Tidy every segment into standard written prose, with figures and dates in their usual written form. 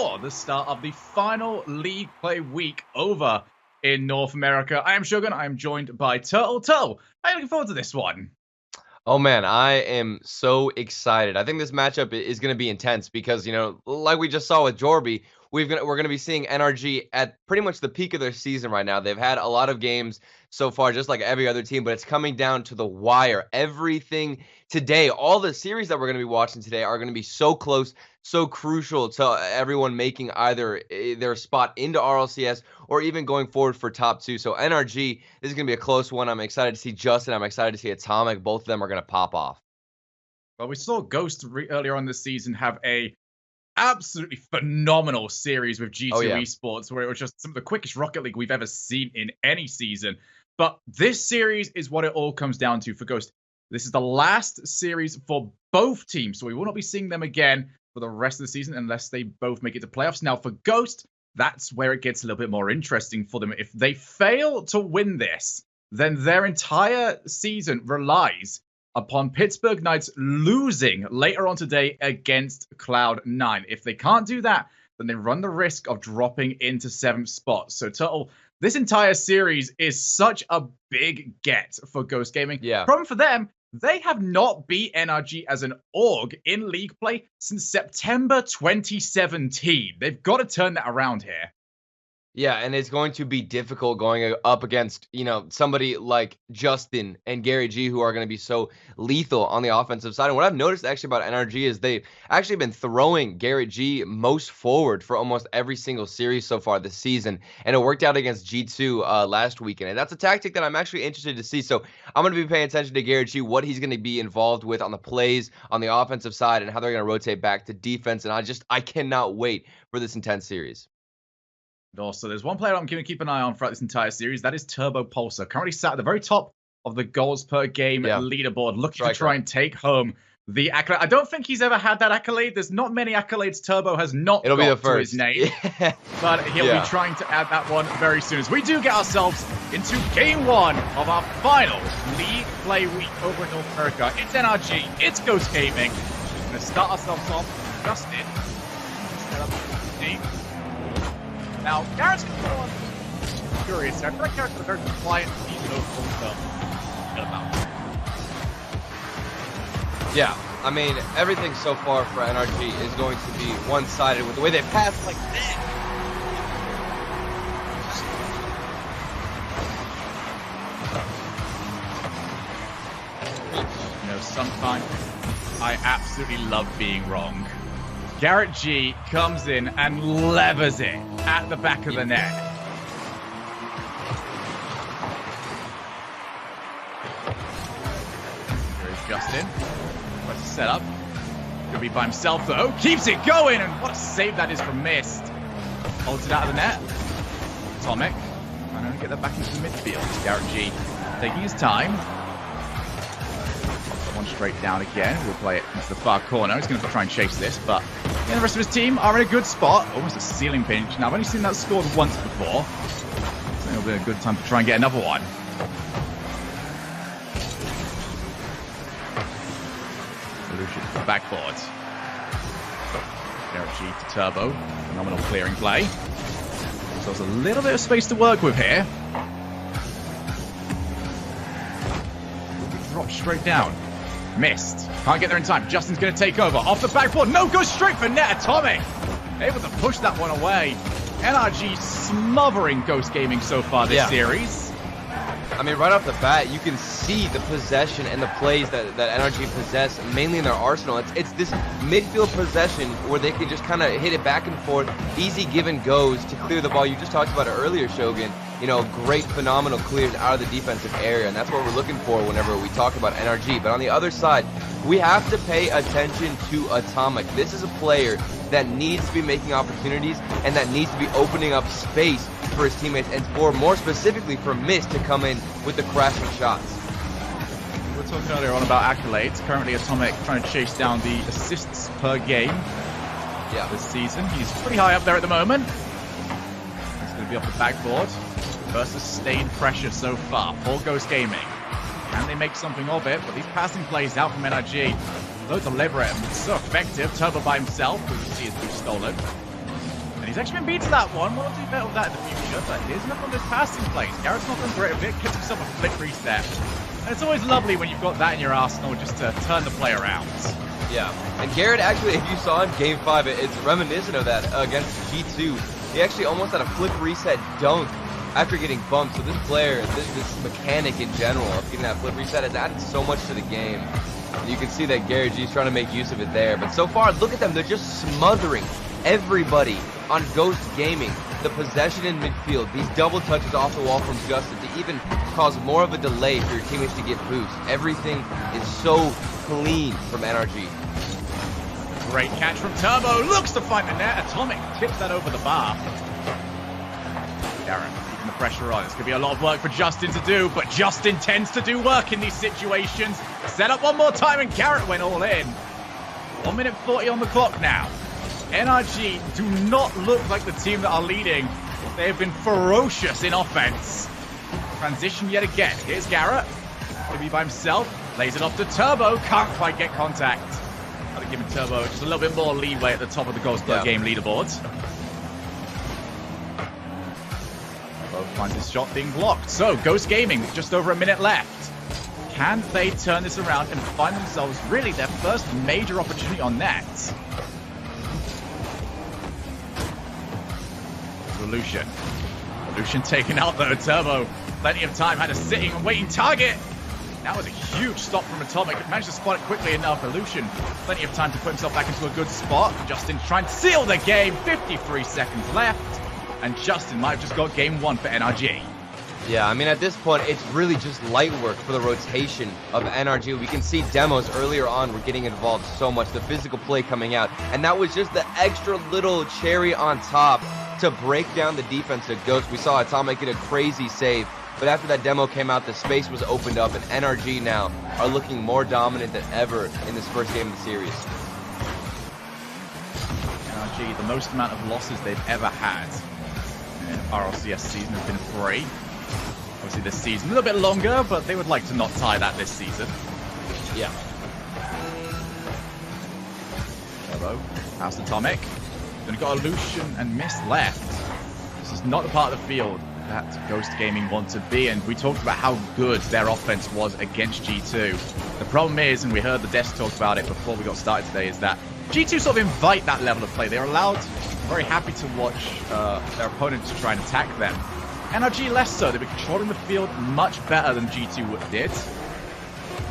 for the start of the final league play week over in North America. I am Shogun. I am joined by Turtle. Turtle, how are you looking forward to this one? Oh man, I am so excited. I think this matchup is going to be intense because, like we just saw with Jorby, we're going to be seeing NRG at pretty much the peak of their season right now. They've had a lot of games so far, just like every other team, but it's coming down to the wire. Everything today, all the series that we're going to be watching today are going to be so close, so crucial to everyone making either their spot into RLCS or even going forward for top 2. So NRG, this is going to be a close one. I'm excited to see Justin. I'm excited to see Atomic. Both of them are going to pop off. Well, we saw Ghost earlier on this season have a absolutely phenomenal series with G2 Esports, where it was just some of the quickest Rocket League we've ever seen in any season. But this series is what it all comes down to for Ghost. This is the last series for both teams, so we will not be seeing them again for the rest of the season unless they both make it to playoffs. Now, for Ghost, that's where it gets a little bit more interesting for them. If they fail to win this, then their entire season relies upon Pittsburgh Knights losing later on today against Cloud9. If they can't do that, then they run the risk of dropping into 7th spot. So, Turtle, this entire series is such a big get for Ghost Gaming. Yeah. Problem for them, they have not beat NRG as an org in league play since September 2017. They've got to turn that around here. Yeah, and it's going to be difficult going up against, somebody like Justin and Gary G, who are going to be so lethal on the offensive side. And what I've noticed actually about NRG is they've actually been throwing Gary G most forward for almost every single series so far this season. And it worked out against G2 last weekend. And that's a tactic that I'm actually interested to see. So I'm going to be paying attention to Gary G, what he's going to be involved with on the plays, on the offensive side, and how they're going to rotate back to defense. And I cannot wait for this intense series. Also, there's one player I'm going to keep an eye on throughout this entire series. That is Turbo Pulsar, currently sat at the very top of the goals per game leaderboard, looking to try and take home the accolade. I don't think he's ever had that accolade. There's not many accolades Turbo has not got to his name. Yeah. But he'll be trying to add that one very soon, as we do get ourselves into game 1 of our final league play week over in North America. It's NRG, it's Ghost Gaming. We're going to start ourselves off. Justin. Set up deep. Now, Garrett's going to go on curious. I feel like Garrett's a very quiet, Yeah, I mean, everything so far for NRG is going to be one-sided with the way they pass like that. Sometimes I absolutely love being wrong. Garrett G comes in and levers it at the back of the net. Here is Justin. What's the setup? Gonna be by himself though. Keeps it going, and what a save that is from Mist. Holds it out of the net. Atomic. Trying to get that back into the midfield. Garrett G taking his time. One straight down again. We'll play it into the far corner. He's going to try and chase this, but the rest of his team are in a good spot. Almost a ceiling pinch. Now, I've only seen that scored once before, so it'll be a good time to try and get another one. Solution to the backboard. Garrett G to Turbo. Phenomenal clearing play. So there's a little bit of space to work with here. Drop straight down. Missed. Can't get there in time. Justin's going to take over. Off the backboard. No, goes straight for net. Atomic. Able to push that one away. NRG smothering Ghost Gaming so far this series. I mean, right off the bat, you can see the possession and the plays that NRG possess, mainly in their arsenal. It's this midfield possession where they can just kind of hit it back and forth, easy give and goes to clear the ball. You just talked about it earlier, Shogun. Great, phenomenal clears out of the defensive area, and that's what we're looking for whenever we talk about NRG. But on the other side, we have to pay attention to Atomic. This is a player that needs to be making opportunities and that needs to be opening up space for his teammates and for, more specifically, for Mist to come in with the crashing shots. We were talking earlier on about accolades. Currently, Atomic trying to chase down the assists per game this season. He's pretty high up there at the moment. He's going to be off the backboard. First sustained pressure so far for Ghost Gaming. Can they make something of it? But these passing plays out from NRG. So deliberate and so effective. Turbo by himself. We can see his boost stolen. he's actually been beat to that one. We'll do better with that in the future. But here's enough on this passing plays. Garrett's not done great with it. Gets himself a flip reset. And it's always lovely when you've got that in your arsenal just to turn the play around. Yeah, and Garrett actually, if you saw in Game 5, it's reminiscent of that against G2. He actually almost had a flip reset dunk after getting bumped. So this player, this mechanic in general of getting that flip reset has added so much to the game. You can see that Garrett G's trying to make use of it there. But so far, look at them. They're just smothering everybody on Ghost Gaming. The possession in midfield, these double touches off the wall from Justin to even cause more of a delay for your teammates to get boost. Everything is so clean from NRG. Great catch from Turbo. Looks to find the net. Atomic tips that over the bar. Garrett keeping the pressure on. It's going to be a lot of work for Justin to do, but Justin tends to do work in these situations. Set up one more time, and Garrett went all in. 1 minute 40 on the clock now. NRG do not look like the team that are leading. They have been ferocious in offense. Transition yet again. Here's Garrett. Going to be by himself. Lays it off to Turbo. Can't quite get contact. I'll give Turbo just a little bit more leeway at the top of the Ghost game leaderboards. Turbo finds his shot being blocked. So, Ghost Gaming, just over a minute left. Can they turn this around and find themselves really their first major opportunity on net? Lucian. Lucian taken out though. Turbo, plenty of time, had a sitting and waiting target. That was a huge stop from Atomic. Managed to spot it quickly enough. Lucian, plenty of time to put himself back into a good spot. Justin trying to seal the game. 53 seconds left. And Justin might have just got game 1 for NRG. Yeah, I mean, at this point, it's really just light work for the rotation of NRG. We can see demos earlier on were getting involved so much. The physical play coming out. And that was just the extra little cherry on top to break down the defense of Ghost. We saw Atomic get a crazy save, but after that demo came out, the space was opened up, and NRG now are looking more dominant than ever in this first game of the series. NRG, the most amount of losses they've ever had in RLCS season has been 3. Obviously this season a little bit longer, but they would like to not tie that this season. Yeah. Turbo, past Atomic. Then got a Lucian and Mist left. This is not the part of the field that Ghost Gaming want to be, and we talked about how good their offense was against G2. The problem is, and we heard the desk talk about it before we got started today, is that G2 sort of invite that level of play. They're allowed, very happy to watch their opponents try and attack them. NRG less so. They've been controlling the field much better than G2 did.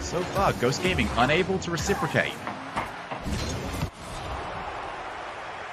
So far, Ghost Gaming unable to reciprocate.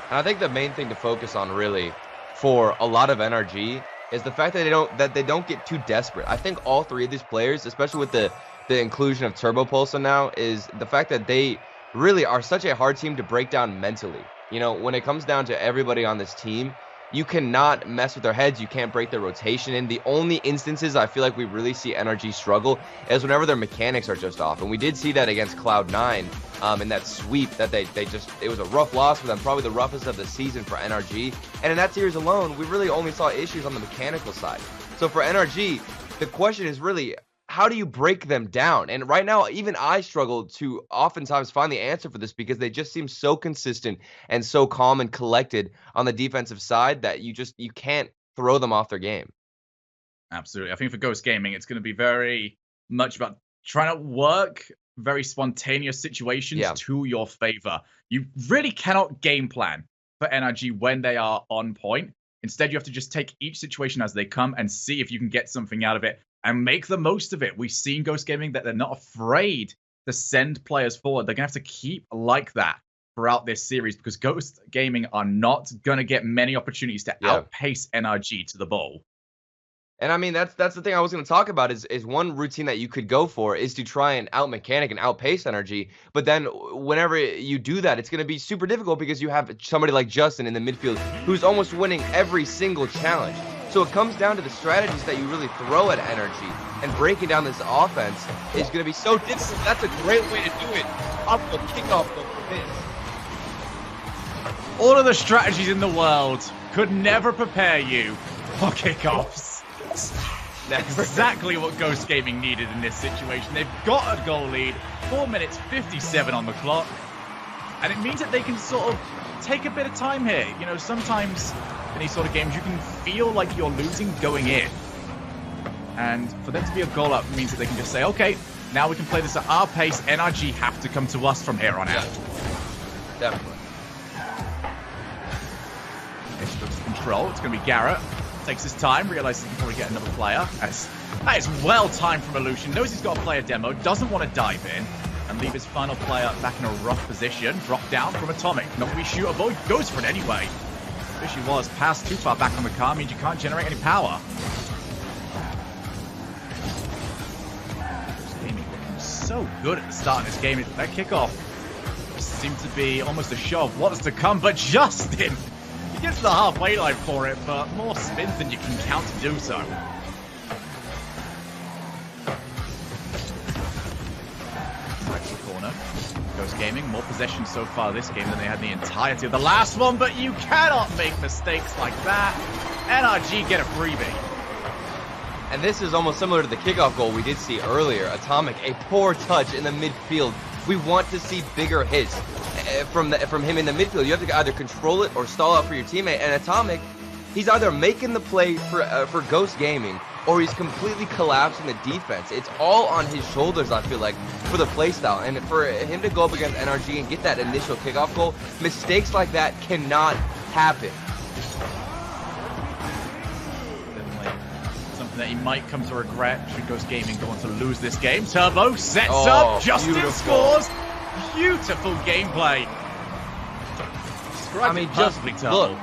And I think the main thing to focus on really for a lot of NRG is the fact that they don't get too desperate. I think all 3 of these players, especially with the inclusion of Turbo Pulsar now, is the fact that they really are such a hard team to break down mentally. You know, when it comes down to everybody on this team, you cannot mess with their heads. You can't break their rotation in. The only instances I feel like we really see NRG struggle is whenever their mechanics are just off. And we did see that against Cloud9 in that sweep that it was a rough loss for them, probably the roughest of the season for NRG. And in that series alone, we really only saw issues on the mechanical side. So for NRG, the question is really, how do you break them down? And right now, even I struggle to oftentimes find the answer for this because they just seem so consistent and so calm and collected on the defensive side that you can't throw them off their game. Absolutely. I think for Ghost Gaming, it's going to be very much about trying to work very spontaneous situations to your favor. You really cannot game plan for NRG when they are on point. Instead, you have to just take each situation as they come and see if you can get something out of it and make the most of it. We've seen Ghost Gaming that they're not afraid to send players forward. They're going to have to keep like that throughout this series because Ghost Gaming are not going to get many opportunities to outpace NRG to the ball. And I mean, that's the thing I was going to talk about is one routine that you could go for is to try and out-mechanic and outpace NRG. But then whenever you do that, it's going to be super difficult because you have somebody like Justin in the midfield who's almost winning every single challenge. So it comes down to the strategies that you really throw at NRG. And breaking down this offense is going to be so difficult. That's a great way to do it. Up the kickoff for this. All of the strategies in the world could never prepare you for kickoffs. That's exactly what Ghost Gaming needed in this situation. They've got a goal lead, 4 minutes 57 on the clock, and it means that they can sort of take a bit of time here. You know, sometimes in these sort of games, you can feel like you're losing going in. And for them to be a goal up means that they can just say, okay, now we can play this at our pace. NRG have to come to us from here on out. Definitely. It's looks control. It's going to be Garrett. Takes his time, realizes he can probably get another player. That is well timed from Illusion. Knows he's got a player demo, doesn't want to dive in, and leave his final player back in a rough position. Drop down from Atomic. Not really shootable. He goes for it anyway. The issue was, passed too far back on the car means you can't generate any power. Gaming looking so good at the start of this game. That kickoff seemed to be almost a show of what's to come, but Justin, he gets to the halfway line for it, but more spins than you can count to do so. Corner. Ghost Gaming, more possession so far this game than they had the entirety of the last one, but you cannot make mistakes like that. NRG get a freebie. And this is almost similar to the kickoff goal we did see earlier. Atomic, a poor touch in the midfield. We want to see bigger hits from him in the midfield. You have to either control it or stall out for your teammate. And Atomic, he's either making the play for Ghost Gaming or he's completely collapsing the defense. It's all on his shoulders, I feel like, for the playstyle. And for him to go up against NRG and get that initial kickoff goal, mistakes like that cannot happen. Something that he might come to regret should Ghost Gaming go on to lose this game. Turbo sets up, Justin scores. Beautiful gameplay. I mean, just look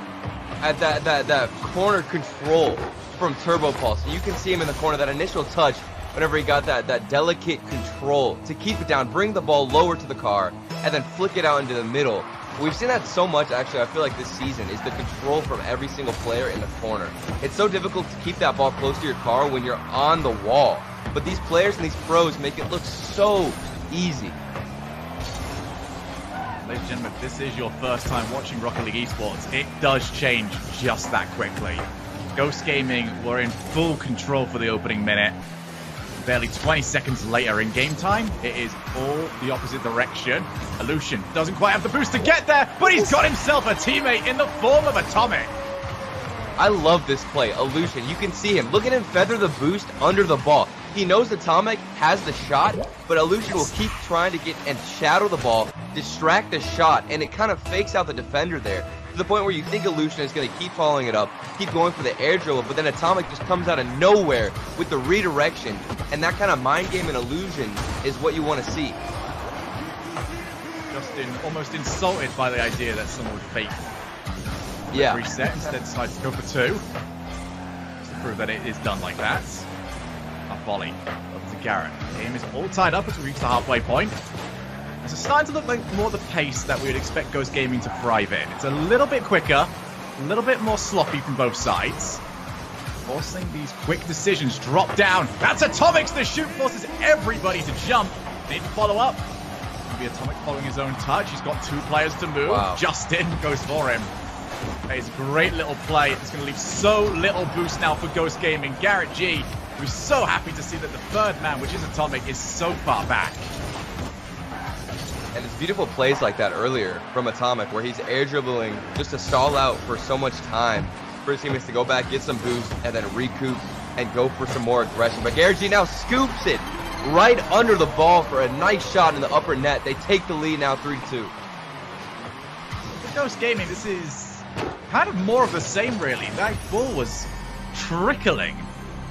at that corner control from Turbo Pulse. You can see him in the corner, that initial touch whenever he got that delicate control to keep it down, bring the ball lower to the car, and then flick it out into the middle. We've seen that so much, actually, I feel like this season, is the control from every single player in the corner. It's so difficult to keep that ball close to your car when you're on the wall. But these players and these pros make it look so easy. Ladies and gentlemen, if this is your first time watching Rocket League Esports, it does change just that quickly. Ghost Gaming were in full control for the opening minute. Barely 20 seconds later in game time, it is all the opposite direction. Illusion doesn't quite have the boost to get there, but he's got himself a teammate in the form of Atomic. I love this play. Illusion, you can see him. Look at him feather the boost under the ball. He knows Atomic has the shot, but Illusion will keep trying to get and shadow the ball, distract the shot, and it kind of fakes out the defender there, to the point where you think Illusion is going to keep following it up, keep going for the air dribble, but then Atomic just comes out of nowhere with the redirection, and that kind of mind game and illusion is what you want to see. Justin almost insulted by the idea that someone would fake reset, instead decides to go for two, just to prove that it is done like that. A volley over to Garrett. The game is all tied up as we reach the halfway point. It's starting to look like more the pace that we would expect Ghost Gaming to thrive in. It's a little bit quicker, a little bit more sloppy from both sides. Forcing these quick decisions. Drop down. That's Atomic's the shoot, forces everybody to jump. Didn't follow up. Maybe Atomic following his own touch. He's got two players to move. Wow. Justin goes for him. It's a great little play. It's going to leave so little boost now for Ghost Gaming. Garrett G, who's so happy to see that the third man, which is Atomic, is so far back. And it's beautiful plays like that earlier from Atomic, where he's air dribbling just to stall out for so much time for his teammates to go back, get some boost, and then recoup and go for some more aggression. But Garrett G now scoops it right under the ball for a nice shot in the upper net. They take the lead now 3-2. For Ghost Gaming, this is kind of more of the same, really. That ball was trickling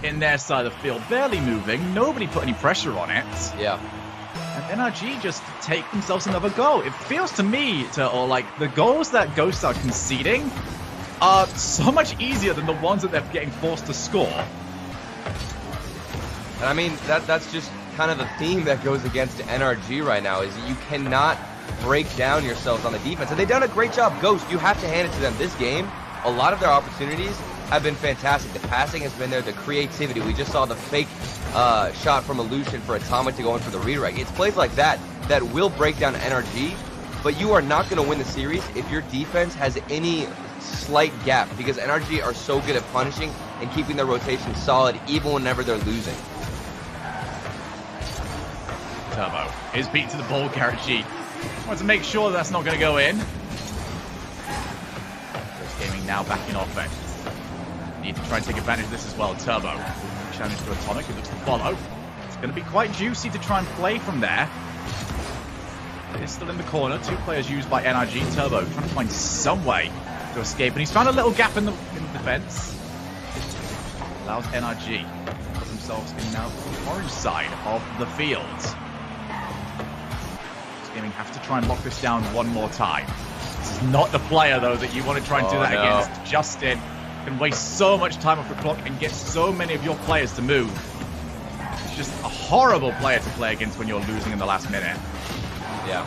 in their side of the field, barely moving. Nobody put any pressure on it. Yeah. And NRG just take themselves another goal. It feels to me, like the goals that Ghosts are conceding are so much easier than the ones that they're getting forced to score. And I mean, that's just kind of the theme that goes against NRG right now, is you cannot break down yourselves on the defense. And they've done a great job. Ghost, you have to hand it to them. This game, a lot of their opportunities have been fantastic. The passing has been there, the creativity. We just saw the fake shot from Illusion for Atomic to go in for the redirect. It's plays like that that will break down NRG, but you are not going to win the series if your defense has any slight gap, because NRG are so good at punishing and keeping their rotation solid even whenever they're losing. Turbo is beat to the ball. Garrett G wants to make sure that's not going to go in. now back in offense. Need to try and take advantage of this as well. Turbo. Challenge to Atomic, who looks to follow. It's going to be quite juicy to try and play from there. It is still in the corner. 2 players used by NRG. Turbo trying to find some way to escape. And he's found a little gap in the defense. Allows NRG to put themselves in now the orange side of the field. Gaming have to try and lock this down one more time. This is not the player, though, that you want to try and do that against. Justin can waste so much time off the clock and get so many of your players to move. It's just a horrible player to play against when you're losing in the last minute. Yeah.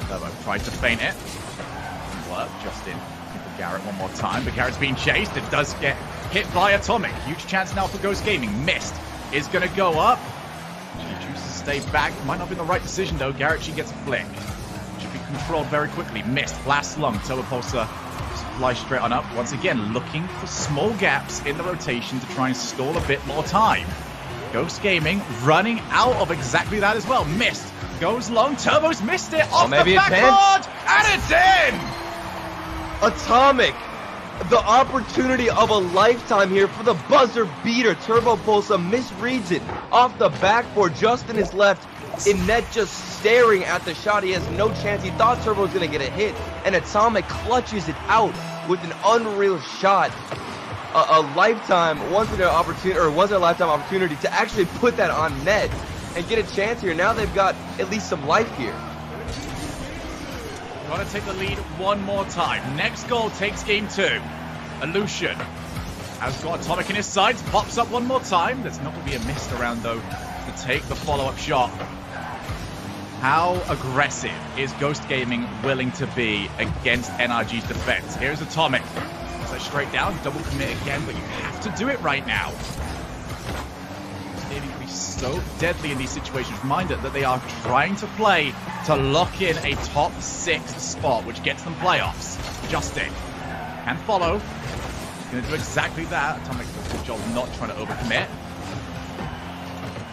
Turbo tried to feint it. Didn't work. Justin for Garrett one more time, but Garrett's being chased. It does get hit by Atomic. Huge chance now for Ghost Gaming. Missed. Is going to go up. She chooses to stay back. Might not be the right decision, though. Garrett, she gets a flick. Should be controlled very quickly. Missed. Blast lung. Turbo Pulsar fly straight on up. Once again, looking for small gaps in the rotation to try and stall a bit more time. Ghost Gaming running out of exactly that as well. Missed. Goes long. Turbo's missed it off the backboard. And it's in! Atomic. The opportunity of a lifetime here for the buzzer beater. Turbo Pulsar misreads it off the backboard. Justin is left in net just staring at the shot. He has no chance. He thought Turbo was going to get a hit. And Atomic clutches it out with an unreal shot. A lifetime, once in a lifetime opportunity to actually put that on net and get a chance here. Now they've got at least some life here. Got to take the lead one more time. Next goal takes game 2. Illusion has got Atomic in his sights. Pops up one more time. There's not going to be a missed around, though, to take the follow-up shot. How aggressive is Ghost Gaming willing to be against NRG's defense? Here's Atomic. So straight down, double commit again, but you have to do it right now. Ghost Gaming can be so deadly in these situations. Reminder that they are trying to play to lock in a top 6 spot, which gets them playoffs. Justin can follow. He's going to do exactly that. Atomic does a good job not trying to overcommit.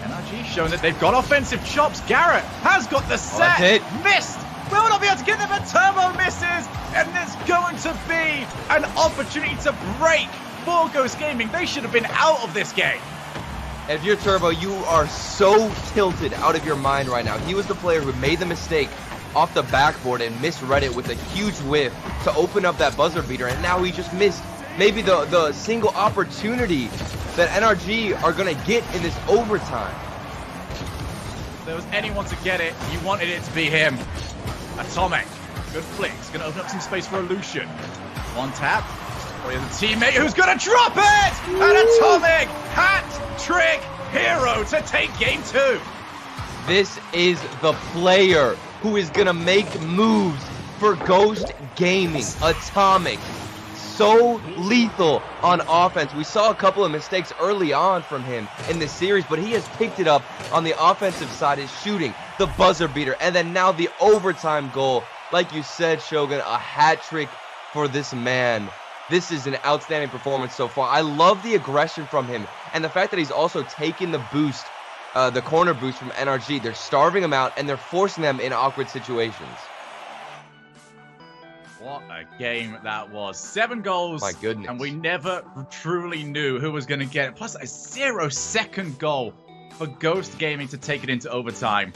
NRG showing that they've got offensive chops. Garrett has got the set. Missed. Will not be able to get them, but Turbo misses. And there's going to be an opportunity to break for Ghost Gaming. They should have been out of this game. And if you're Turbo, you are so tilted out of your mind right now. He was the player who made the mistake off the backboard and misread it with a huge whiff to open up that buzzer beater. And now he just missed maybe the single opportunity that NRG are going to get in this overtime. If there was anyone to get it, you wanted it to be him. Atomic. Good flick. It's going to open up some space for Illusion. One tap. Or the teammate who's going to drop it! And Atomic hat-trick hero to take game 2. This is the player who is going to make moves for Ghost Gaming. Atomic. So lethal on offense. We saw a couple of mistakes early on from him in this series, but he has picked it up on the offensive side, his shooting, the buzzer beater, and then now the overtime goal. Like you said, Shogun, a hat trick for this man. This is an outstanding performance so far. I love the aggression from him and the fact that he's also taken the boost, the corner boost from NRG. They're starving him out and they're forcing them in awkward situations. What a game that was. 7 goals. My goodness. And we never truly knew who was going to get it. Plus a 0-second goal for Ghost Gaming to take it into overtime.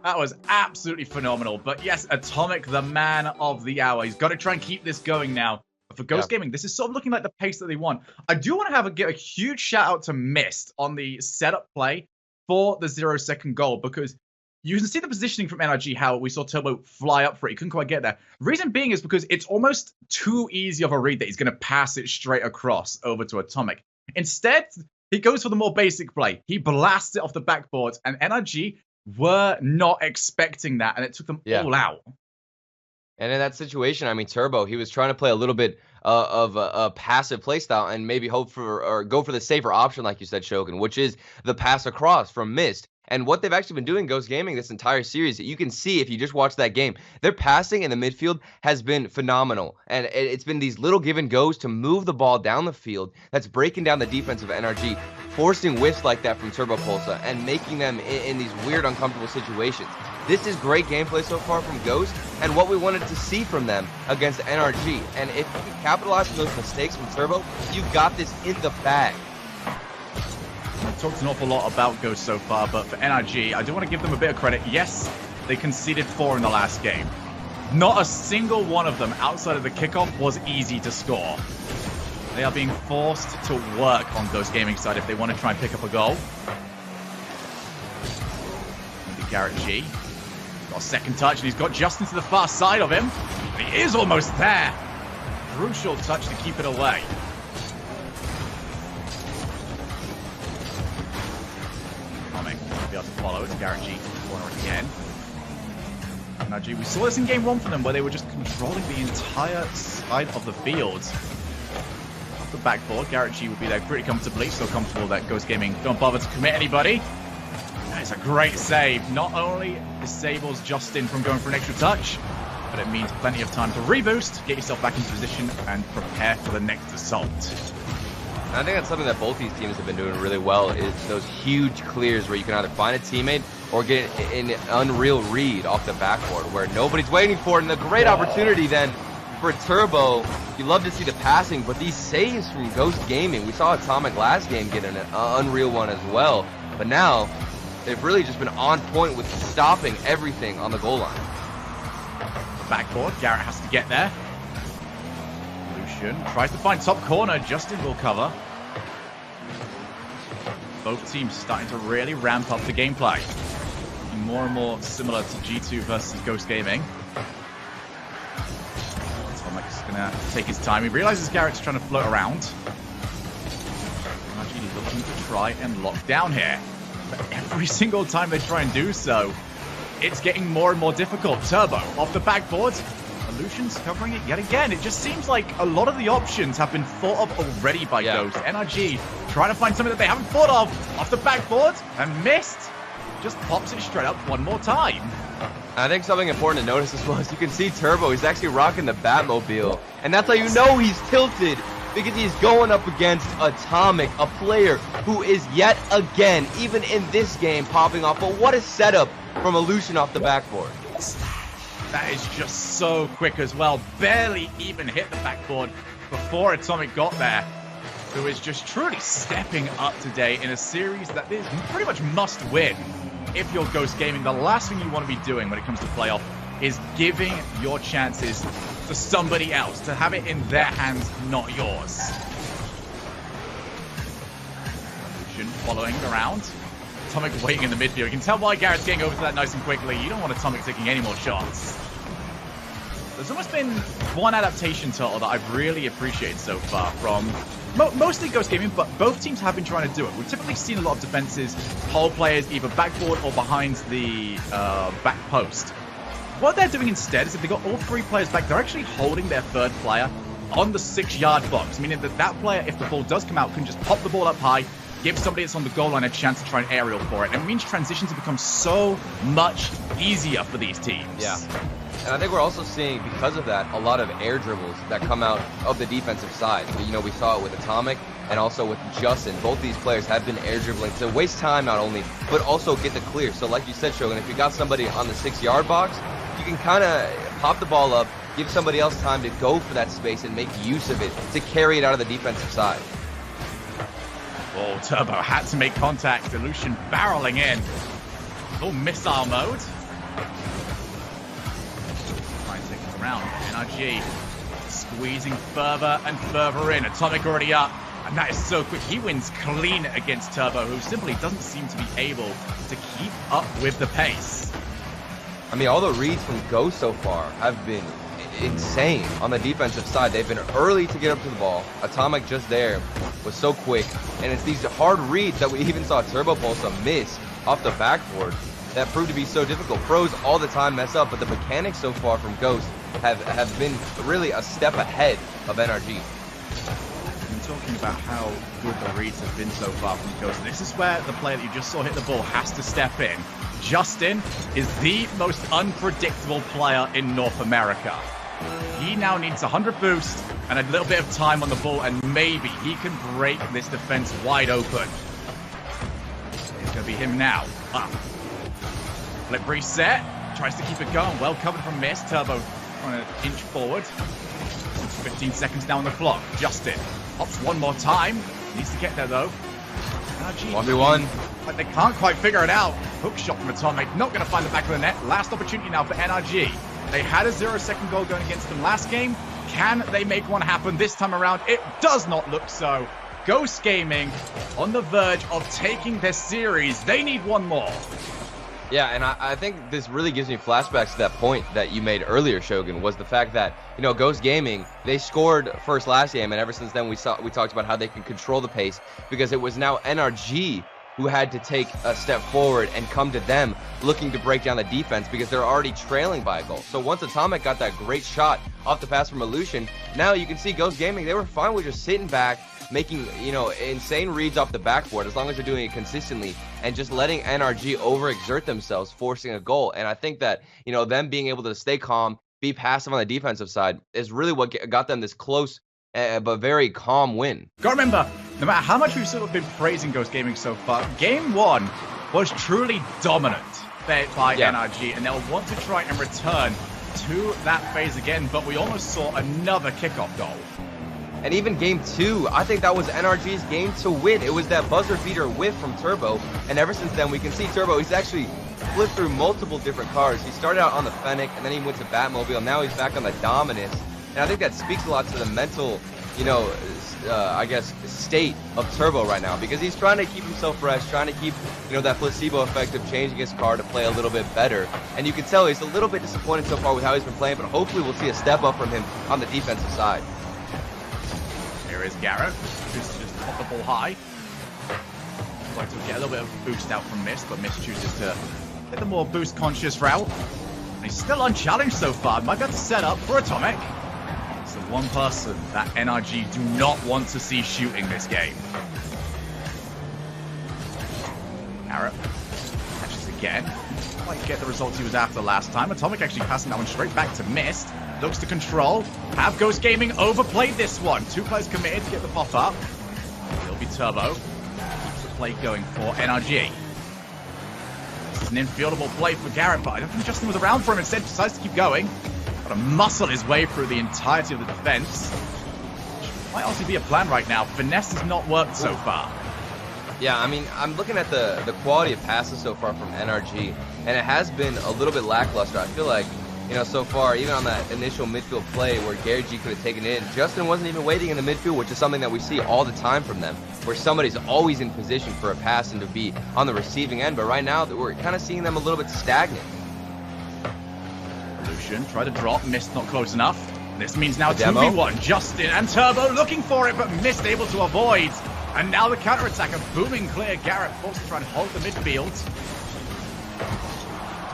That was absolutely phenomenal. But yes, Atomic, the man of the hour. He's got to try and keep this going now. But for Ghost Gaming, this is sort of looking like the pace that they want. I do want to give a huge shout out to Mist on the setup play for the 0-second goal, because you can see the positioning from NRG, how we saw Turbo fly up for it. He couldn't quite get there. Reason being is because it's almost too easy of a read that he's going to pass it straight across over to Atomic. Instead, he goes for the more basic play. He blasts it off the backboard, and NRG were not expecting that, and it took them all out. And in that situation, I mean, Turbo, he was trying to play a little bit of a passive play style and maybe hope for or go for the safer option, like you said, Shogun, which is the pass across from Mist. And what they've actually been doing, Ghost Gaming, this entire series, you can see if you just watch that game, their passing in the midfield has been phenomenal. And it's been these little give and goes to move the ball down the field that's breaking down the defense of NRG, forcing whiffs like that from Turbo Pulsar and making them in these weird, uncomfortable situations. This is great gameplay so far from Ghost and what we wanted to see from them against NRG. And if you can capitalize on those mistakes from Turbo, you've got this in the bag. I've talked an awful lot about Ghost so far, but for NRG, I do want to give them a bit of credit. Yes, they conceded 4 in the last game. Not a single one of them outside of the kickoff was easy to score. They are being forced to work on Ghost Gaming's side if they want to try and pick up a goal. Garrett G. Got a second touch, and he's got Justin to the far side of him. He is almost there. Crucial touch to keep it away. Coming. Be able to follow. It's Garrett G to the corner again. NRG, we saw this in game 1 for them, where they were just controlling the entire side of the field. Off the backboard, Garrett G will be there pretty comfortably. So comfortable that Ghost Gaming don't bother to commit anybody. It's a great save. Not only disables Justin from going for an extra touch, but it means plenty of time to reboost, get yourself back into position, and prepare for the next assault. And I think that's something that both these teams have been doing really well, is those huge clears where you can either find a teammate or get an unreal read off the backboard where nobody's waiting for it. And a great opportunity then for Turbo. You love to see the passing, but these saves from Ghost Gaming, we saw Atomic last game get an unreal one as well, but now they've really just been on point with stopping everything on the goal line. Backboard, Garrett has to get there. Lucian tries to find top corner. Justin will cover. Both teams starting to really ramp up the gameplay. Looking more and more similar to G2 versus Ghost Gaming. Atomic's gonna take his time. He realizes Garrett's trying to float around. NRG looking to try and lock down here. But every single time they try and do so, it's getting more and more difficult. Turbo off the backboard. Lucian's covering it yet again. It just seems like a lot of the options have been thought of already by Ghost. NRG trying to find something that they haven't thought of. Off the backboard and missed. Just pops it straight up one more time. I think something important to notice as well is you can see Turbo. He's actually rocking the Batmobile. And that's how you know he's tilted, because he's going up against Atomic, a player who is yet again, even in this game, popping off. But what a setup from Lucian off the backboard. That is just so quick as well. Barely even hit the backboard before Atomic got there. Who is just truly stepping up today in a series that is pretty much must win. If you're Ghost Gaming, the last thing you want to be doing when it comes to playoff is giving your chances to somebody else, to have it in their hands, not yours. Lucian following around. Atomic waiting in the midfield. You can tell why Garrett's getting over to that nice and quickly. You don't want Atomic taking any more shots. There's almost been one adaptation total that I've really appreciated so far from mostly Ghost Gaming, but both teams have been trying to do it. We've typically seen a lot of defenses hold players either backboard or behind the back post. What they're doing instead is if they've got all 3 players back, they're actually holding their 3rd player on the 6-yard box, meaning that that player, if the ball does come out, can just pop the ball up high, give somebody that's on the goal line a chance to try and aerial for it. And it means transitions have become so much easier for these teams. Yeah. And I think we're also seeing, because of that, a lot of air dribbles that come out of the defensive side. You know, we saw it with Atomic and also with Justin. Both these players have been air dribbling to waste time not only, but also get the clear. So like you said, Shogun, if you got somebody on the 6-yard box, you can kind of pop the ball up, give somebody else time to go for that space and make use of it to carry it out of the defensive side. Oh, Turbo had to make contact. Lucian barreling in. Full missile mode. Trying to take it around. NRG squeezing further and further in. Atomic already up. And that is so quick. He wins clean against Turbo, who simply doesn't seem to be able to keep up with the pace. I mean, all the reads from Ghost so far have been insane on the defensive side. They've been early to get up to the ball. Atomic just there was so quick. And it's these hard reads that we even saw Turbo Pulse miss off the backboard that proved to be so difficult. Pros all the time mess up, but the mechanics so far from Ghost have been really a step ahead of NRG. Talking about how good the reads have been so far from Ghost. This is where the player that you just saw hit the ball has to step in. Justin is the most unpredictable player in North America. He now needs 100 boost and a little bit of time on the ball, and maybe he can break this defense wide open. It's going to be him now. Up. Flip reset. tries to keep it going. Well covered from Mist. Turbo on an inch forward. 15 seconds now on the clock. Justin hops one more time. Needs to get there though. NRG 1v1. But they can't quite figure it out. Hook shot from Atomic. Not going to find the back of the net. Last opportunity now for NRG. They had a 0-second goal going against them last game. Can they make one happen this time around? It does not look so. Ghost Gaming on the verge of taking their series. They need one more. Yeah, and I think this really gives me flashbacks to that point that you made earlier, Shogun, was the fact that, you know, Ghost Gaming, they scored first last game, and ever since then we talked about how they can control the pace, because it was now NRG who had to take a step forward and come to them looking to break down the defense because they're already trailing by a goal. So once Atomic got that great shot off the pass from Illusion, now you can see Ghost Gaming, they were fine with just sitting back, making, you know, insane reads off the backboard as long as they're doing it consistently and just letting NRG overexert themselves, forcing a goal. And I think that, you know, them being able to stay calm, be passive on the defensive side is really what got them this close but very calm win. Gotta remember, no matter how much we've sort of been praising Ghost Gaming so far, Game 1 was truly dominant by NRG, and they'll want to try and return to that phase again, but we almost saw another kickoff goal. And even Game 2, I think that was NRG's game to win. It was that buzzer beater whiff from Turbo, and ever since then we can see Turbo, he's actually flipped through multiple different cars. He started out on the Fennec, and then he went to Batmobile, now he's back on the Dominus. And I think that speaks a lot to the mental, you know, I guess, state of Turbo right now, because he's trying to keep himself fresh, trying to keep, you know, that placebo effect of changing his car to play a little bit better. And you can tell he's a little bit disappointed so far with how he's been playing, but hopefully we'll see a step up from him on the defensive side. Here is Garrett, who's just pop the ball high. Like to get a little bit of boost out from Mist, but Mist chooses to hit the more boost-conscious route. And he's still unchallenged so far. Might be able to set up for Atomic. It's the one person that NRG do not want to see shooting this game. Garrett catches again. Didn't quite get the results he was after last time. Atomic actually passing that one straight back to Mist. Looks to control. Have Ghost Gaming overplayed this one. 2 players committed to get the pop up. It'll be Turbo. Keeps the play going for NRG. This is an infieldable play for Garrett, but I don't think Justin was around for him. Instead, decides to keep going. Got to muscle his way through the entirety of the defense. Might also be a plan right now. Finesse has not worked so far. Yeah, I mean, I'm looking at the quality of passes so far from NRG, and it has been a little bit lackluster. I feel like, you know, so far, even on that initial midfield play where Gary G could have taken it in, Justin wasn't even waiting in the midfield, which is something that we see all the time from them, where somebody's always in position for a pass and to be on the receiving end. But right now, we're kind of seeing them a little bit stagnant. Lucian tried to drop, Mist not close enough. This means now 2v1. Justin and Turbo looking for it, but Mist able to avoid. And now the counter-attack, a booming clear. Garrett forced to try and hold the midfield.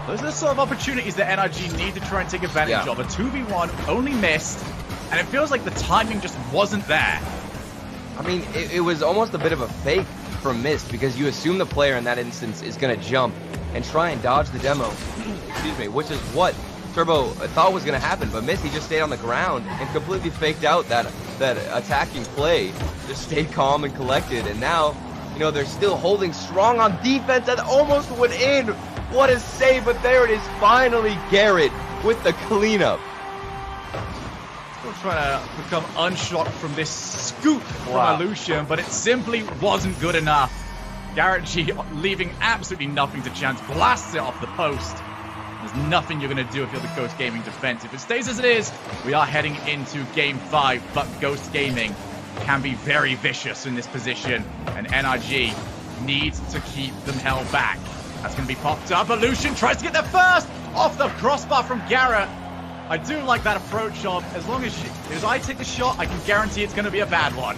Those are the sort of opportunities that NRG need to try and take advantage of. A 2v1, only Mist, and it feels like the timing just wasn't there. I mean, it was almost a bit of a fake from Mist, because you assume the player in that instance is going to jump and try and dodge the demo, excuse me, which is what Turbo thought was going to happen, but Mist, he just stayed on the ground and completely faked out that attacking play, just stayed calm and collected, and now, you know, they're still holding strong on defense and almost went in. What a save, but there it is, finally Garrett with the cleanup. Still trying to become unshocked from this scoop from Lucian, but it simply wasn't good enough. Garrett G leaving absolutely nothing to chance, blasts it off the post. There's nothing you're going to do if you're the Ghost Gaming defense. If it stays as it is, we are heading into Game 5, but Ghost Gaming can be very vicious in this position, and NRG needs to keep them held back. That's going to be popped up. Lucian tries to get there first off the crossbar from Garrett. I do like that approach of, as long as I take the shot, I can guarantee it's going to be a bad one.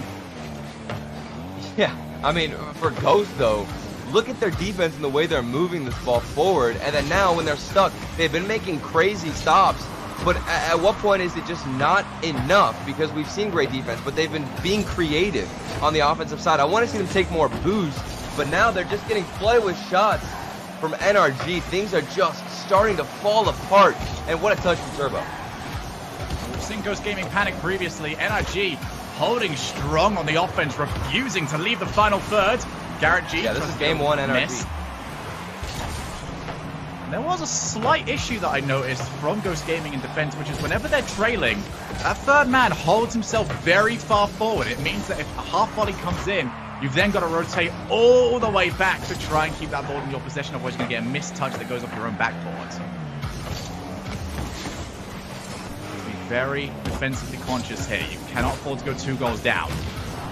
Yeah, I mean, for Ghost, though, look at their defense and the way they're moving this ball forward. And then now, when they're stuck, they've been making crazy stops. But at what point is it just not enough? Because we've seen great defense, but they've been being creative on the offensive side. I want to see them take more boost, but now they're just getting flooded with shots from NRG. Things are just starting to fall apart. And what a touch from Turbo. We've seen Ghost Gaming panic previously. NRG holding strong on the offense, refusing to leave the final third. Garrett G. Yeah, this is Game 1 NRG. And there was a slight issue that I noticed from Ghost Gaming in defense, which is whenever they're trailing, that third man holds himself very far forward. It means that if a half volley comes in, you've then got to rotate all the way back to try and keep that ball in your possession, otherwise you're going to get a missed touch that goes off your own backboard. Be very defensively conscious here. You cannot afford to go 2 goals down.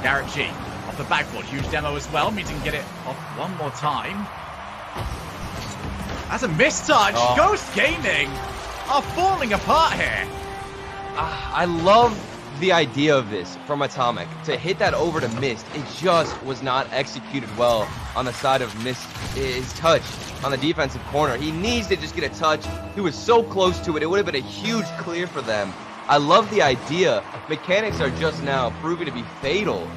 Garrett G off the backboard. Huge demo as well. Means he can get it off one more time. That's a missed touch. Oh. Ghost Gaming are falling apart here. I love the idea of this from Atomic. To hit that over to Mist, it just was not executed well on the side of Mist. His touch on the defensive corner. He needs to just get a touch. He was so close to it. It would have been a huge clear for them. I love the idea. Mechanics are just now proving to be fatal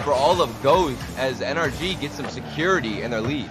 for all of Ghost as NRG gets some security in their lead.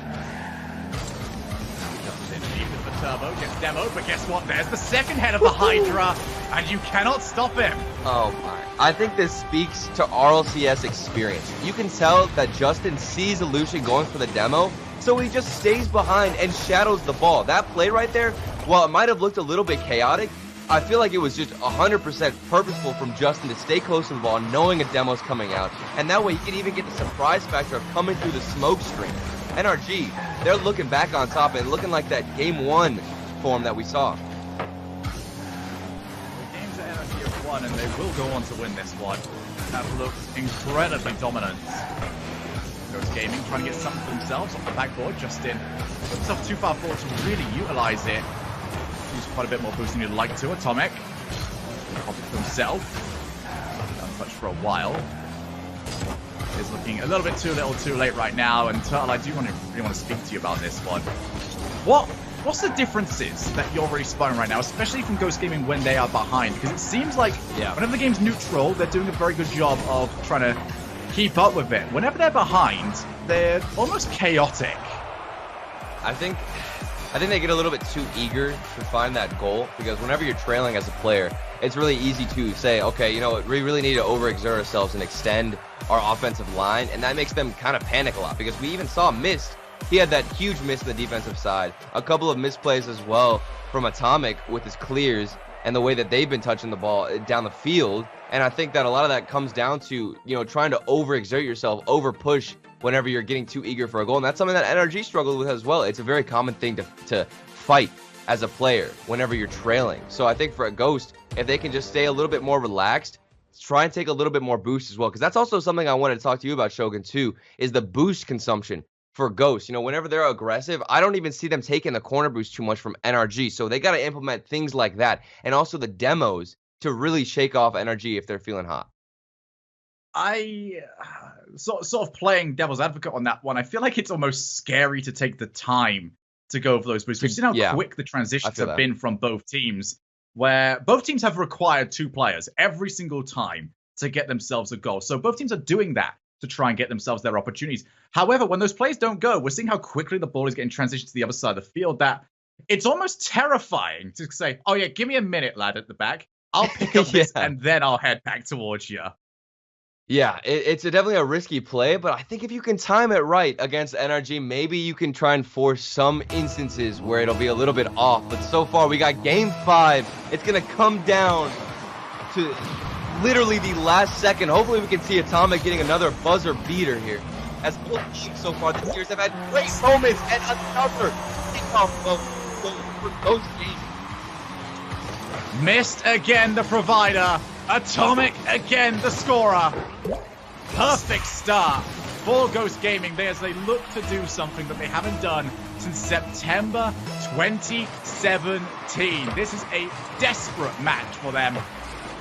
Turbo gets demoed, but guess what? There's the second head of the Hydra, and you cannot stop him. Oh my. I think this speaks to RLCS experience. You can tell that Justin sees Illusion going for the demo, so he just stays behind and shadows the ball. That play right there, while it might have looked a little bit chaotic, I feel like it was just 100% purposeful from Justin to stay close to the ball, knowing a demo's coming out, and that way he can even get the surprise factor of coming through the smoke screen. NRG, they're looking back on top and looking like that Game 1 form that we saw. The games that NRG have won, and they will go on to win this one. That looks incredibly dominant. Ghost Gaming trying to get something for themselves off the backboard. Justin put himself too far forward to really utilize it. Use quite a bit more boost than you'd like to. Atomic pop it for himself. Untouched for a while. Is looking a little bit too little too late right now, and Turtle, I do really want to speak to you about this one. What's the differences that you're really spotting right now, especially from Ghost Gaming when they are behind? Because it seems like whenever the game's neutral, they're doing a very good job of trying to keep up with it. Whenever they're behind, they're almost chaotic. I think they get a little bit too eager to find that goal, because whenever you're trailing as a player, it's really easy to say, okay, you know what, we really need to overexert ourselves and extend our offensive line, and that makes them kind of panic a lot, because we even saw Mist. He had that huge miss on the defensive side, a couple of misplays as well from Atomic with his clears and the way that they've been touching the ball down the field, and I think that a lot of that comes down to, you know, trying to overexert yourself, over-push whenever you're getting too eager for a goal, and that's something that NRG struggled with as well. It's a very common thing to fight as a player whenever you're trailing. So I think for a Ghost, if they can just stay a little bit more relaxed, try and take a little bit more boost as well, because that's also something I wanted to talk to you about, Shogun, too, is the boost consumption for Ghost. You know, whenever they're aggressive, I don't even see them taking the corner boost too much from NRG, so they got to implement things like that, and also the demos to really shake off NRG if they're feeling hot. I sort of playing devil's advocate on that one. I feel like it's almost scary to take the time to go for those boosts. We've seen how quick the transitions have been from both teams, where both teams have required 2 players every single time to get themselves a goal. So both teams are doing that to try and get themselves their opportunities. However, when those plays don't go, we're seeing how quickly the ball is getting transitioned to the other side of the field, that it's almost terrifying to say, oh yeah, give me a minute, lad, at the back. I'll pick up this and then I'll head back towards you. Yeah, it's definitely a risky play, but I think if you can time it right against NRG, maybe you can try and force some instances where it'll be a little bit off. But so far, we got Game 5. It's going to come down to literally the last second. Hopefully, we can see Atomic getting another buzzer beater here. As both teams so far this series have had great moments and another kickoff for those games. Mist again, the provider. Atomic again, the scorer. Perfect start for Ghost Gaming as they look to do something that they haven't done since September 2017. This is a desperate match for them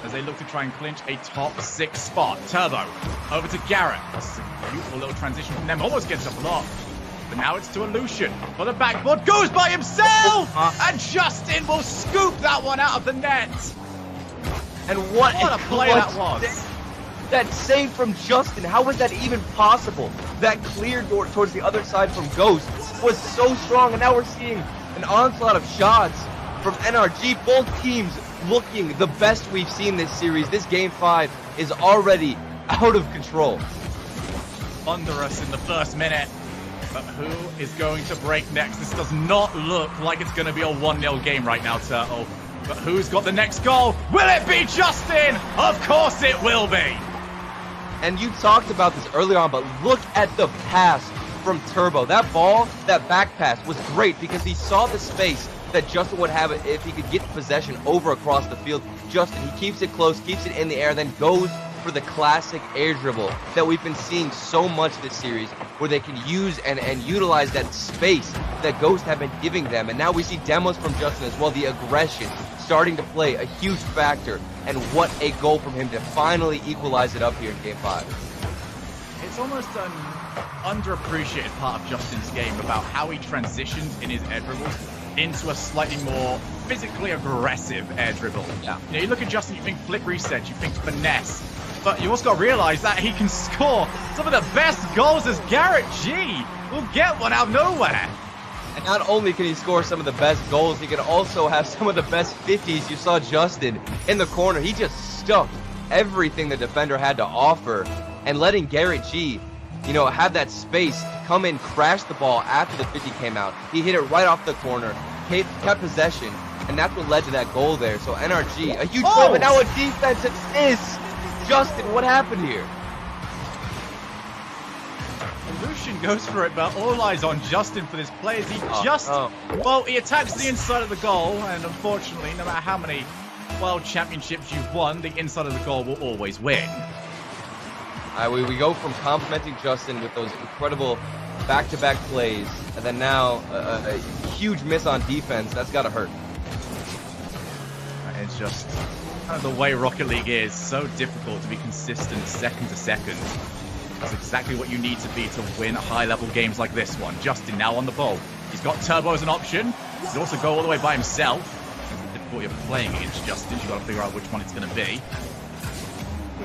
as they look to try and clinch a top 6 spot. Turbo over to Garrett. This is a beautiful little transition from them. Almost gets a block. But now it's to Illusion. For the backboard, goes by himself! And Justin will scoop that one out of the net. And what a play that was. That save from Justin, how was that even possible? That clear door towards the other side from Ghost was so strong, and now we're seeing an onslaught of shots from NRG. Both teams looking the best we've seen this series. This Game 5 is already out of control. Under us in the first minute. But who is going to break next? This does not look like it's going to be a 1-0 game right now, Turtle. But who's got the next goal? Will it be Justin? Of course it will be. And you talked about this earlier on, but look at the pass from Turbo. That ball, that back pass was great because he saw the space that Justin would have if he could get possession over across the field. Justin, he keeps it close, keeps it in the air, then goes for the classic air dribble that we've been seeing so much this series, where they can use and utilize that space that Ghost have been giving them. And now we see demos from Justin as well, the aggression starting to play a huge factor, and what a goal from him to finally equalize it up here in Game 5. It's almost an underappreciated part of Justin's game about how he transitioned in his air dribbles into a slightly more physically aggressive air dribble. Yeah. You look at Justin, you think flick reset, you think finesse, but you also got to realize that he can score some of the best goals as Garrett G. will get one out of nowhere. And not only can he score some of the best goals, he can also have some of the best 50s. You saw Justin in the corner. He just stuffed everything the defender had to offer, and letting Garrett G, have that space come in, crash the ball after the 50 came out. He hit it right off the corner, kept possession, and that's what led to that goal there. So NRG, a huge play, but now a defensive assist. Justin, what happened here? Lucian goes for it, but all eyes on Justin for this play as he well, he attacks the inside of the goal, and unfortunately, no matter how many World Championships you've won, the inside of the goal will always win. We go from complimenting Justin with those incredible back-to-back plays, and then now a huge miss on defense. That's got to hurt. It's just kind of the way Rocket League is. So difficult to be consistent second to second. That's exactly what you need to be to win high-level games like this one. Justin now on the ball. He's got Turbo as an option. He can also go all the way by himself. It's the difficulty of playing against Justin. You've got to figure out which one it's going to be.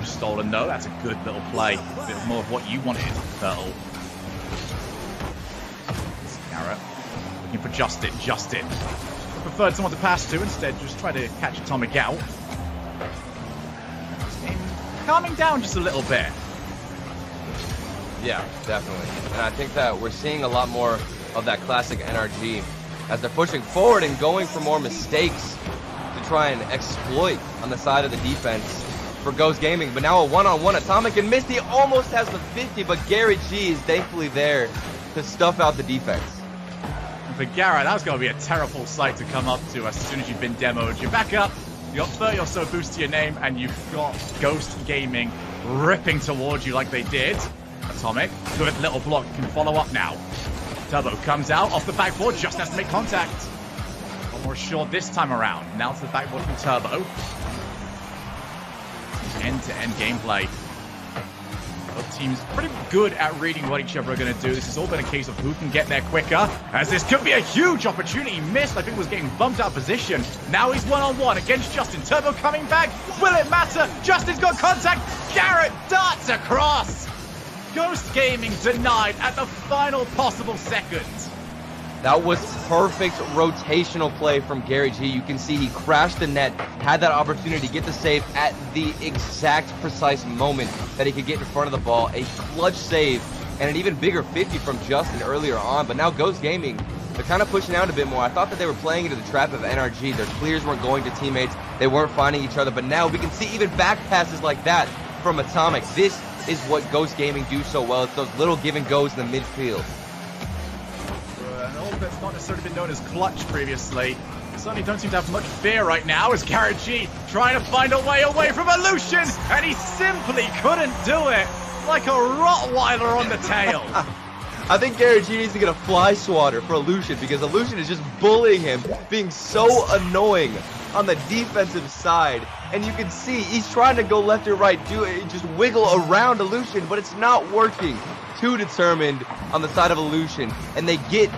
Stolen though, that's a good little play. A bit more of what you wanted, Turtle. Garrett looking for Justin. Justin preferred someone to pass to, instead just try to catch Atomic out. Calming down just a little bit. Yeah, definitely. And I think that we're seeing a lot more of that classic NRG as they're pushing forward and going for more mistakes to try and exploit on the side of the defense for Ghost Gaming. But now a one-on-one, Atomic and Misty almost has the 50, but Garrett G is thankfully there to stuff out the defense. And for Garrett, that was going to be a terrible sight to come up to as soon as you've been demoed. You're back up, you got 30 or so boost to your name, and you've got Ghost Gaming ripping towards you like they did. Atomic, good little block, can follow up now. Turbo comes out off the backboard, just has to make contact. A lot more assured this time around. Now to the backboard from Turbo. End-to-end gameplay. Both teams pretty good at reading what each other are going to do. This has all been a case of who can get there quicker, as this could be a huge opportunity. Missed, I think, was getting bumped out of position. Now he's one-on-one against Justin. Turbo coming back. Will it matter? Justin's got contact. Garrett darts across. Ghost Gaming denied at the final possible second. That was perfect rotational play from Garrett G. You can see he crashed the net, had that opportunity to get the save at the exact precise moment that he could get in front of the ball. A clutch save and an even bigger 50 from Justin earlier on. But now Ghost Gaming, they're kind of pushing out a bit more. I thought that they were playing into the trap of NRG. Their clears weren't going to teammates. They weren't finding each other. But now we can see even back passes like that from Atomic. This is what Ghost Gaming do so well. It's those little give and goes in the midfield. That's not necessarily been known as clutch previously. Certainly don't seem to have much fear right now as Garrett G trying to find a way away from Illusion, and he simply couldn't do it, like a Rottweiler on the tail. I think Garrett G needs to get a fly swatter for Illusion, because Illusion is just bullying him, being so annoying on the defensive side. And you can see he's trying to go left or right, just wiggle around Illusion, but it's not working. Too determined on the side of Illusion, and they get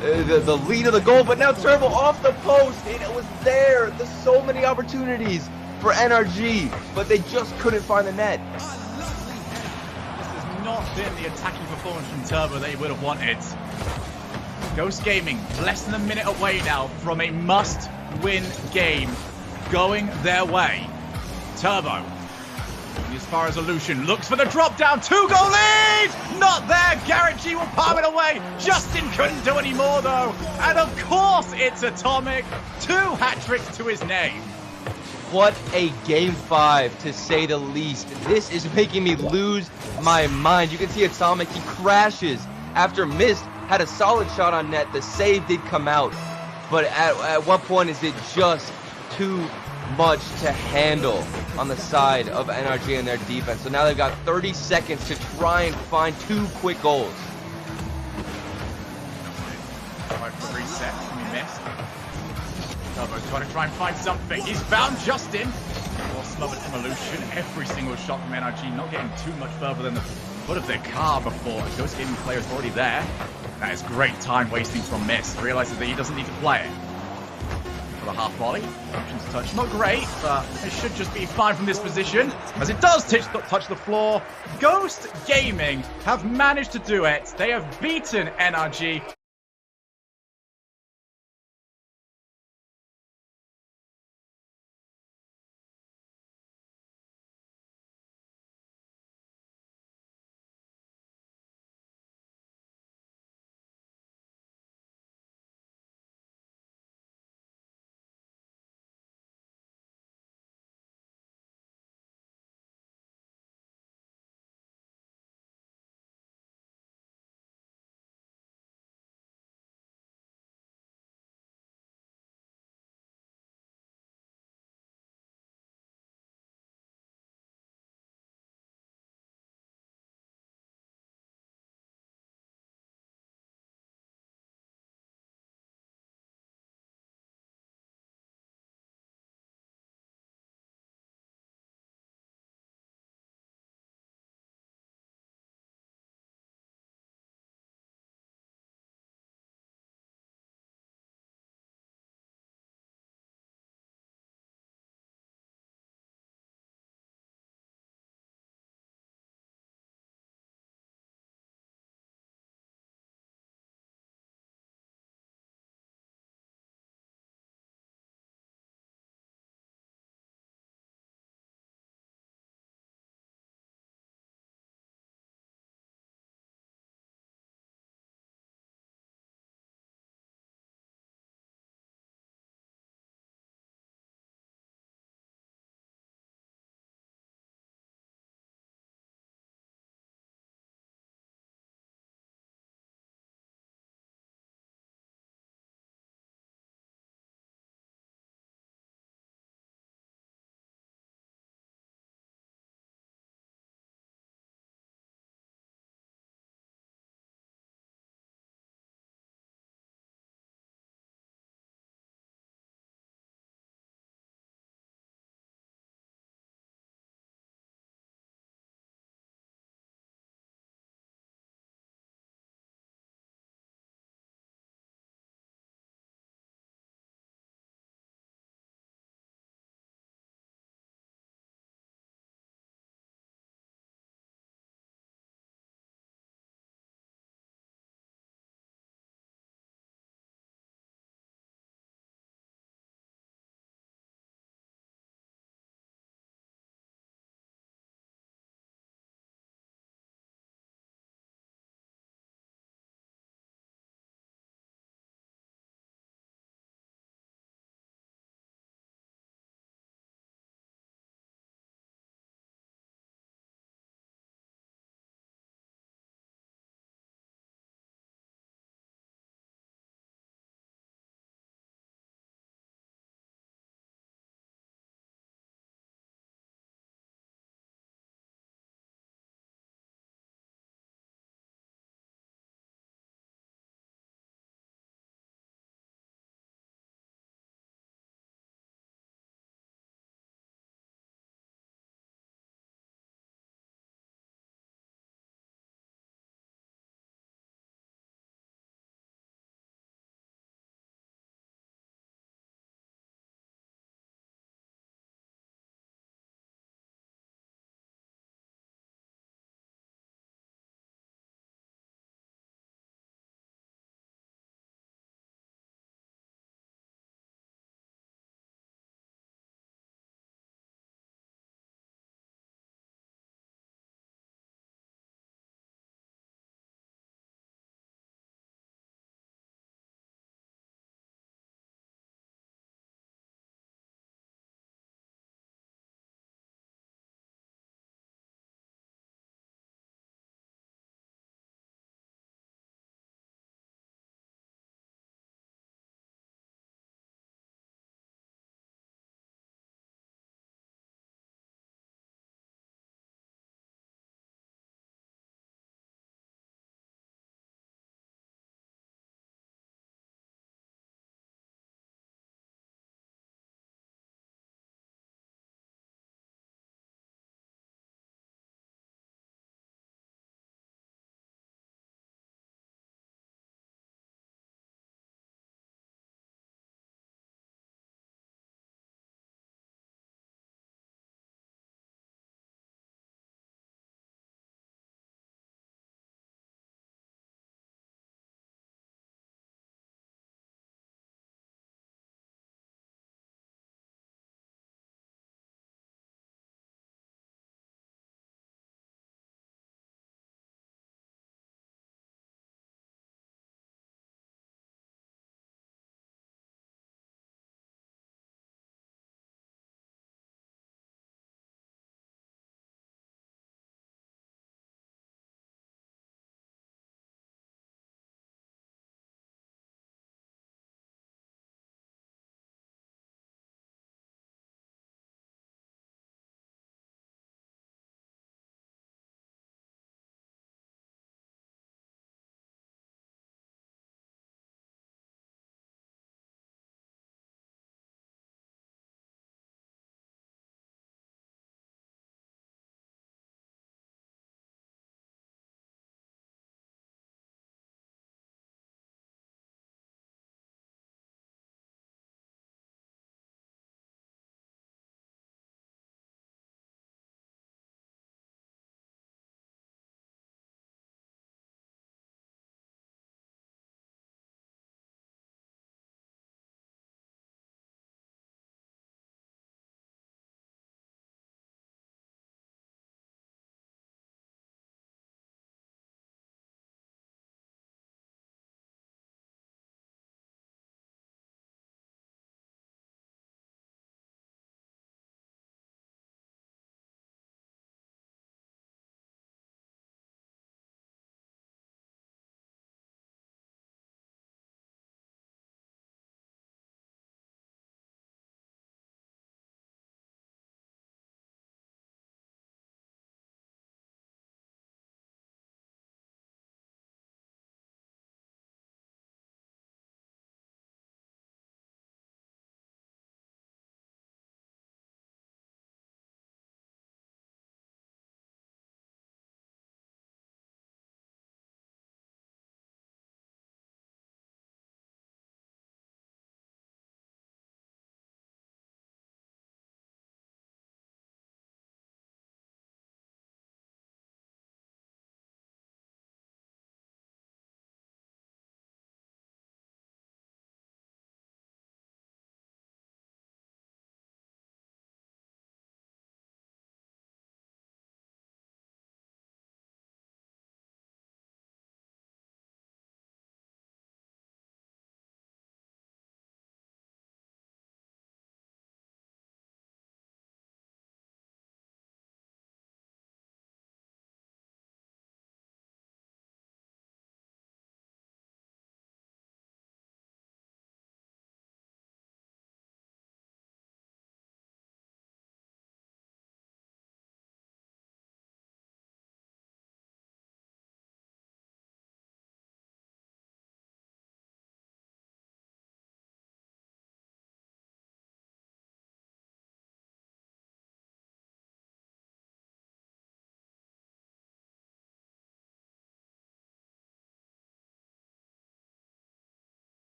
the lead of the goal, but now Turbo off the post. It was there. There's so many opportunities for NRG, but they just couldn't find the net. This has not been the attacking performance from Turbo they would have wanted. Ghost Gaming less than a minute away now from a must-win game going their way. Turbo, his far as Illusion looks for the drop down. 2-goal lead! Not there. Garrett G will palm it away. Justin couldn't do any more though. And of course it's Atomic. 2 hat tricks to his name. What a game 5, to say the least. This is making me lose my mind. You can see Atomic, he crashes after Mist had a solid shot on net. The save did come out, but at what point is it just too much to handle on the side of NRG and their defense? So now they've got 30 seconds to try and find 2 quick goals. Right for the reset, we missed. Turbo's got to try and find something. He's found Justin. More smothered from Illusion. Every single shot from NRG not getting too much further than the foot of their car before a Ghost Gaming player is already there. That is great time wasting from Mist. Realizes that he doesn't need to play it. For the half volley. Options touch. Not great, but it should just be fine from this position. As it does touch the floor. Ghost Gaming have managed to do it. They have beaten NRG.